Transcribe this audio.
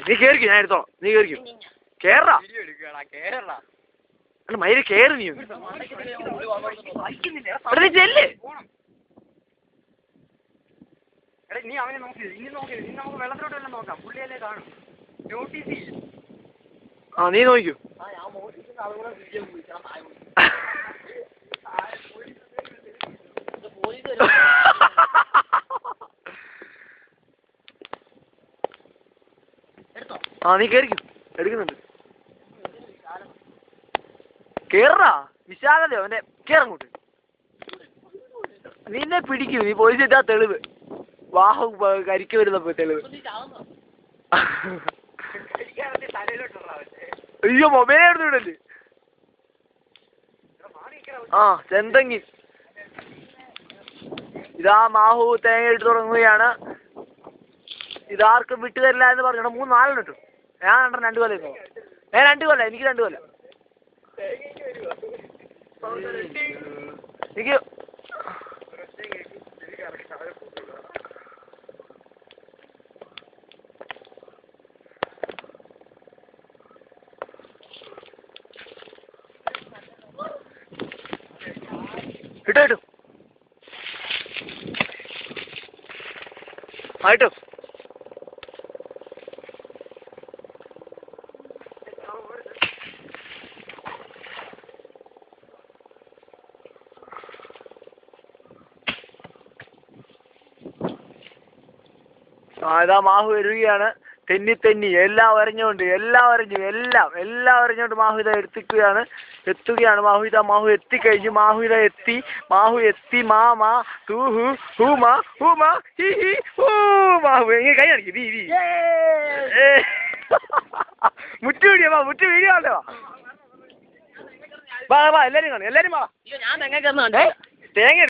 നീ കേറിക്കോ, ഞാൻ എടുത്തോളാം. നീ കേറിക്കോ, കേറാ. അല്ല മയില് കേറി. നീ ചെല്ല്. നീ അവനെ നോക്കി, ഇനി നോക്കി, ഇനി നമുക്ക് വെള്ളത്തിലോട്ടെല്ലാം നോക്കാം. പുള്ളിയല്ലേ കാണും. നോട്ടീസ് ചെയ്യും. ആ നീ നോക്കൂ. ആ നീ കേറിക്കും, എടുക്കുന്നുണ്ട്. കേറാ, വിശാലതയോ അവന്റെ. കേറങ്ങോട്ട്. നിന്നെ പിടിക്കും. നീ പോലീസ് ഇട്ടാ തെളിവ്. വാഹു കരിക്ക് വരുന്നപ്പോ തെളിവ്. അയ്യോ മൊബൈൽ എടുത്ത് വിടല്ലേ. ആ ചെന്തെങ്ങി. ഇതാ മാഹു തേങ്ങ ഇട്ട് തുടങ്ങുകയാണ്. ഇതാർക്കും വിട്ടു തരില്ല എന്ന് പറഞ്ഞു. 3-4 ഇട്ടു. ഞാൻ 2 കൊല്ലം ഇരുന്നു. 2 കൊല്ലം. എനിക്ക് 2 കൊല്ലം. എനിക്ക് ഇട്ടോ ആയിട്ടോ. ഇതാ മാഹു വരികയാണ്. തെന്നി എല്ലാം വരഞ്ഞുകൊണ്ട് എല്ലാം വരഞ്ഞുകൊണ്ട് മാഹു ഇതാ എത്തുകയാണ്. മാഹു എത്തിക്കഴിഞ്ഞു. മാഹു എത്തി. മാ തൂഹു ഹൂമാ ഹൂമാ ഹി ഹി ഹൂ. മാഹു എങ്ങനെ കൈ കാണിക്കും. വീ മുറ്റു വീഡിയോ ആണല്ലോ. വാ എല്ലാരും കാണും. എല്ലാരും വാ. തേങ്ങ